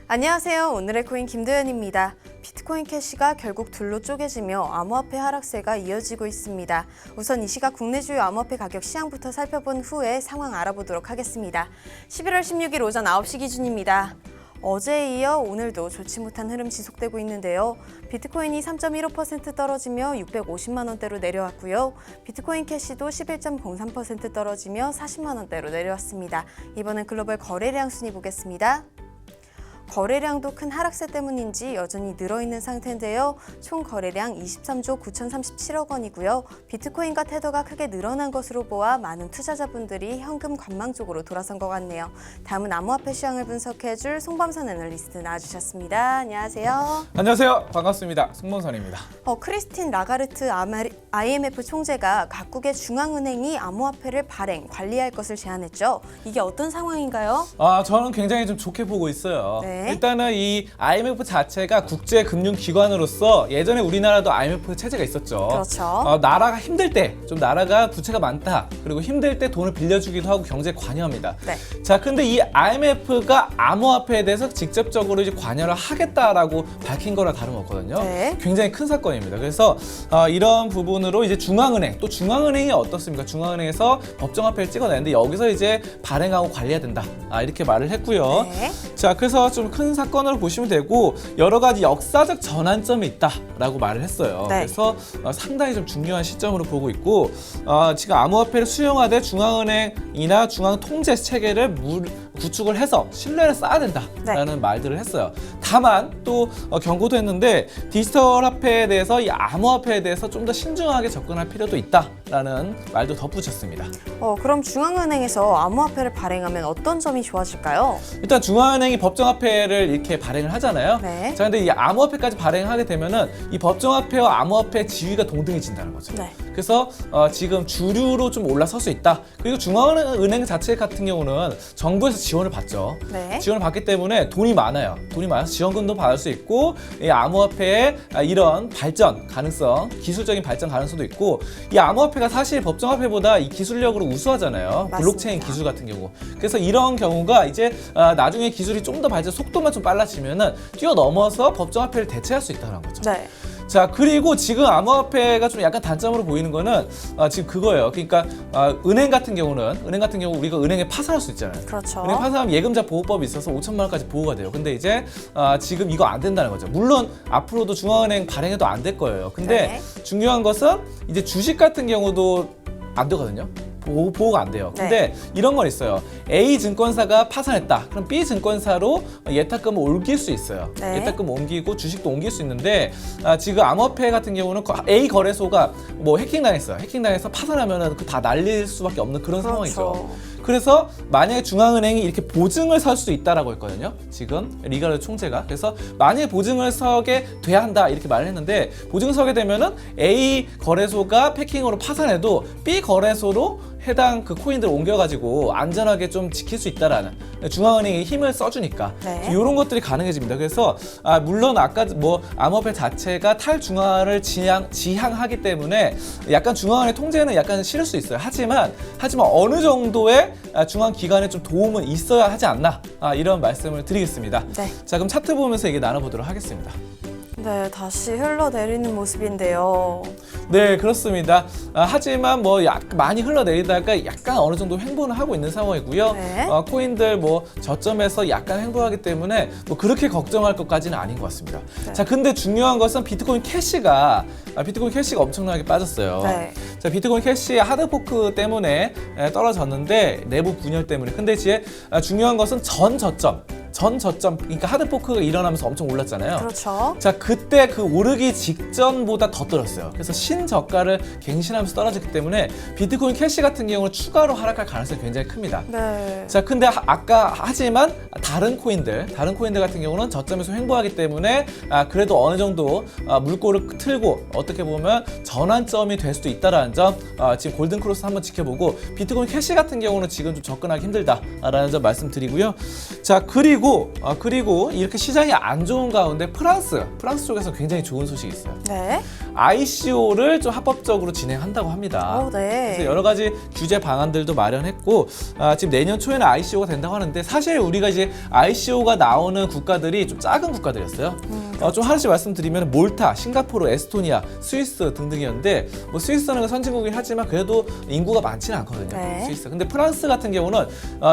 안녕하세요. 오늘의 코인 김도연입니다. 비트코인 캐시가 결국 둘로 쪼개지며 암호화폐 하락세가 이어지고 있습니다. 우선 이 시각 국내 주요 암호화폐 가격 시향부터 살펴본 후에 상황 알아보도록 하겠습니다. 11월 16일 오전 9시 기준입니다. 어제에 이어 오늘도 좋지 못한 흐름 지속되고 있는데요. 비트코인이 3.15% 떨어지며 650만 원대로 내려왔고요. 비트코인 캐시도 11.03% 떨어지며 40만 원대로 내려왔습니다. 이번엔 글로벌 거래량 순위 보겠습니다. 거래량도 큰 하락세 때문인지 여전히 늘어있는 상태인데요. 총 거래량 23조 9,037억 원이고요. 비트코인과 테더가 크게 늘어난 것으로 보아 많은 투자자분들이 현금 관망 쪽으로 돌아선 것 같네요. 다음은 암호화폐 시황을 분석해줄 송범선 애널리스트 나와주셨습니다. 안녕하세요. 안녕하세요. 반갑습니다. 송범선입니다. 크리스틴 라가르트 IMF 총재가 각국의 중앙은행이 암호화폐를 발행, 관리할 것을 제안했죠. 이게 어떤 상황인가요? 저는 굉장히 좀 좋게 보고 있어요. 네. 일단은 이 IMF 자체가 국제금융기관으로서 예전에 우리나라도 IMF 체제가 있었죠. 그렇죠. 나라가 힘들 때, 좀 나라가 부채가 많다, 그리고 힘들 때 돈을 빌려주기도 하고 경제에 관여합니다. 네. 자, 근데 이 IMF가 암호화폐에 대해서 직접적으로 이제 관여를 하겠다라고 밝힌 거랑 다름없거든요. 네. 굉장히 큰 사건입니다. 그래서 이런 부분으로 이제 중앙은행, 또 중앙은행이 어떻습니까? 중앙은행에서 법정화폐를 찍어내는데 여기서 이제 발행하고 관리해야 된다. 이렇게 말을 했고요. 네. 자, 그래서 좀 큰 사건으로 보시면 되고 여러 가지 역사적 전환점이 있다라고 말을 했어요. 네. 그래서 상당히 좀 중요한 시점으로 보고 있고 지금 암호화폐를 수용하되 중앙은행이나 중앙통제 체계를 구축을 해서 신뢰를 쌓아야 된다라는 말들을 했어요. 다만 또 경고도 했는데 디지털 화폐에 대해서 이 암호화폐에 대해서 좀 더 신중하게 접근할 필요도 있다라는 말도 덧붙였습니다. 그럼 중앙은행에서 암호화폐를 발행하면 어떤 점이 좋아질까요? 일단 중앙은행이 법정화폐를 이렇게 발행을 하잖아요. 네. 자, 근데 이 암호화폐까지 발행하게 되면은 이 법정화폐와 암호화폐의 지위가 동등해진다는 거죠. 네. 그래서 지금 주류로 좀 올라설 수 있다. 그리고 중앙은행 자체 같은 경우는 정부에서 지원을 받죠. 네. 지원을 받기 때문에 돈이 많아요. 돈이 많아서 지원금도 받을 수 있고 이 암호화폐의 이런 발전 가능성, 기술적인 발전 가능성도 있고 이 암호화폐가 사실 법정화폐보다 이 기술력으로 우수하잖아요. 맞습니다. 블록체인 기술 같은 경우. 그래서 이런 경우가 이제 나중에 기술이 좀 더 발전 속도만 좀 빨라지면은 뛰어넘어서 법정화폐를 대체할 수 있다는 거죠. 네. 자, 그리고 지금 암호화폐가 좀 약간 단점으로 보이는 거는 지금 그거예요. 그러니까 은행 같은 경우 우리가 은행에 파산할 수 있잖아요. 그렇죠. 은행 파산하면 예금자 보호법이 있어서 5천만 원까지 보호가 돼요. 근데 이제 지금 이거 안 된다는 거죠. 물론 앞으로도 중앙은행 발행해도 안 될 거예요. 근데 네. 중요한 것은 이제 주식 같은 경우도 안 되거든요. 보호가 안 돼요. 근데 이런 건 있어요. A 증권사가 파산했다. 그럼 B 증권사로 예탁금을 옮길 수 있어요. 네. 예탁금 옮기고 주식도 옮길 수 있는데 지금 암호화폐 같은 경우는 A 거래소가 뭐 해킹당했어요. 해킹당해서 파산하면은 그 다 날릴 수밖에 없는 그런 그렇죠. 상황이죠. 그래서 만약에 중앙은행이 이렇게 보증을 설 수 있다라고 했거든요. 지금 리가르트 총재가. 그래서 만약에 보증을 서게 돼야 한다 이렇게 말을 했는데 보증을 서게 되면은 A 거래소가 패킹으로 파산해도 B 거래소로 해당 그 코인들을 옮겨가지고 안전하게 좀 지킬 수 있다라는 중앙은행이 힘을 써주니까 네. 이런 것들이 가능해집니다. 그래서 물론 아까 뭐 암호화폐 자체가 탈중앙화를 지향하기 때문에 약간 중앙은행 통제는 약간 싫을 수 있어요. 하지만 어느 정도의 중앙기관의 좀 도움은 있어야 하지 않나 이런 말씀을 드리겠습니다. 네. 자, 그럼 차트 보면서 얘기 나눠보도록 하겠습니다. 네, 다시 흘러내리는 모습인데요. 네, 그렇습니다. 하지만 뭐 많이 흘러내리다가 약간 어느 정도 횡보는 하고 있는 상황이고요. 네. 코인들 뭐 저점에서 약간 횡보하기 때문에 뭐 그렇게 걱정할 것까지는 아닌 것 같습니다. 네. 자, 근데 중요한 것은 비트코인 캐시가 엄청나게 빠졌어요. 네. 자, 비트코인 캐시 하드포크 때문에 떨어졌는데 내부 분열 때문에. 근데 이제 중요한 것은 전 저점, 그러니까 하드포크가 일어나면서 엄청 올랐잖아요. 그렇죠. 자, 그때 그 오르기 직전보다 더 떨었어요. 그래서 신저가를 갱신하면서 떨어졌기 때문에 비트코인 캐시 같은 경우는 추가로 하락할 가능성이 굉장히 큽니다. 네. 자, 근데 하지만 다른 코인들 같은 경우는 저점에서 횡보하기 때문에 그래도 어느 정도 물꼬를 틀고 어떻게 보면 전환점이 될 수도 있다라는 있다라는 점, 지금 골든 크로스 한번 지켜보고 비트코인 캐시 같은 경우는 지금 좀 접근하기 힘들다라는 점 말씀드리고요. 자, 그리고 이렇게 시장이 안 좋은 가운데 프랑스 쪽에서 굉장히 좋은 소식이 있어요. 네. ICO를 좀 합법적으로 진행한다고 합니다. 네. 그래서 여러 가지 규제 방안들도 마련했고, 지금 내년 초에는 ICO가 된다고 하는데, 사실 우리가 이제 ICO가 나오는 국가들이 좀 작은 국가들이었어요. 좀 하나씩 말씀드리면 몰타, 싱가포르, 에스토니아, 스위스 등등이었는데, 뭐 스위스는 선진국이긴 하지만 그래도 인구가 많지는 않거든요. 네. 스위스. 근데 프랑스 같은 경우는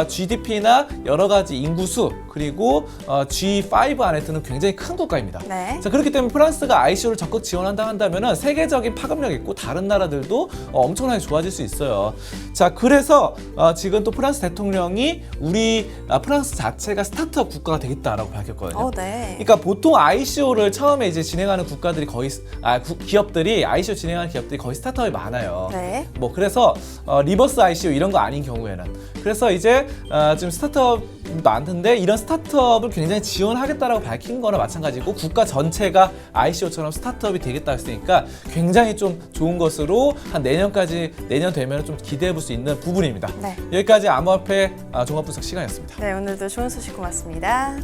GDP나 여러 가지 인구수 그리고 G5 안에 드는 굉장히 큰 국가입니다. 네. 자, 그렇기 때문에 프랑스가 ICO를 적극 지원한다 한다면은 세계적인 파급력이 있고 다른 나라들도 엄청나게 좋아질 수 있어요. 자, 그래서 지금 또 프랑스 대통령이 우리 프랑스 자체가 스타트업 국가가 되겠다라고 밝혔거든요. 네. 그러니까 보통 ICO를 처음에 이제 진행하는 국가들이 거의 기업들이 ICO 진행하는 기업들이 거의 스타트업이 많아요. 네. 뭐 그래서 리버스 ICO 이런 거 아닌 경우에는 그래서 이제 지금 스타트업 많은데 이런 스타트업을 굉장히 지원하겠다라고 밝힌 거나 마찬가지고 국가 전체가 ICO처럼 스타트업이 되겠다 했으니까 굉장히 좀 좋은 것으로 한 내년 되면 좀 기대해 볼 수 있는 부분입니다. 네. 여기까지 암호화폐 종합 분석 시간이었습니다. 네, 오늘도 좋은 소식 고맙습니다.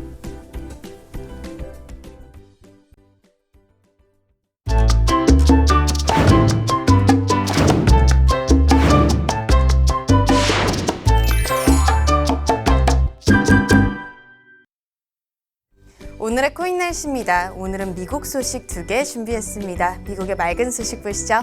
오늘의 코인 날씨입니다. 오늘은 미국 소식 2개 준비했습니다. 미국의 맑은 소식 보시죠.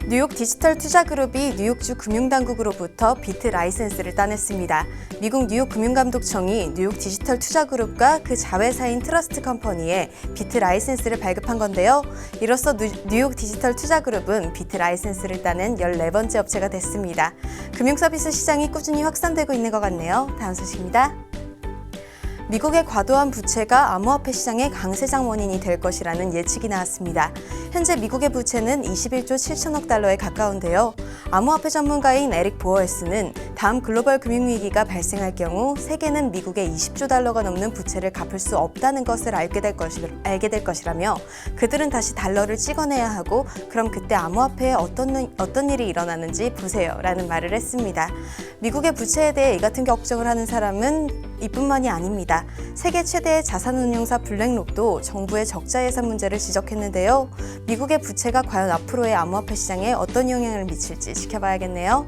뉴욕 디지털 투자그룹이 뉴욕주 금융당국으로부터 비트 라이센스를 따냈습니다. 미국 뉴욕 금융감독청이 뉴욕 디지털 투자그룹과 그 자회사인 트러스트 컴퍼니에 비트 라이센스를 발급한 건데요. 이로써 뉴욕 디지털 투자그룹은 비트 라이센스를 따낸 14번째 업체가 됐습니다. 금융서비스 시장이 꾸준히 확산되고 있는 것 같네요. 다음 소식입니다. 미국의 과도한 부채가 암호화폐 시장의 강세장 원인이 될 것이라는 예측이 나왔습니다. 현재 미국의 부채는 21조 7천억 달러에 가까운데요. 암호화폐 전문가인 에릭 보어헤스는 다음 글로벌 금융위기가 발생할 경우 세계는 미국의 20조 달러가 넘는 부채를 갚을 수 없다는 것을 알게 될 것이라며 그들은 다시 달러를 찍어내야 하고 그럼 그때 암호화폐에 어떤 일이 일어나는지 보세요 라는 말을 했습니다. 미국의 부채에 대해 이 같은 걱정을 하는 사람은 이뿐만이 아닙니다. 세계 최대의 자산운용사 블랙록도 정부의 적자 예산 문제를 지적했는데요. 미국의 부채가 과연 앞으로의 암호화폐 시장에 어떤 영향을 미칠지 지켜봐야겠네요.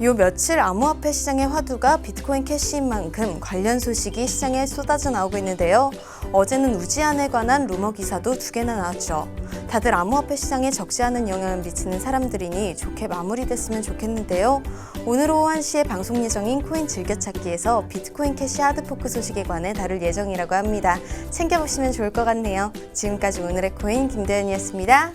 요 며칠 암호화폐 시장의 화두가 비트코인 캐시인 만큼 관련 소식이 시장에 쏟아져 나오고 있는데요. 어제는 우지안에 관한 루머 기사도 2개나 나왔죠. 다들 암호화폐 시장에 적지 않은 영향을 미치는 사람들이니 좋게 마무리됐으면 좋겠는데요. 오늘 오후 1시에 방송 예정인 코인 즐겨찾기에서 비트코인 캐시 하드포크 소식에 관해 다룰 예정이라고 합니다. 챙겨보시면 좋을 것 같네요. 지금까지 오늘의 코인 김대현이었습니다.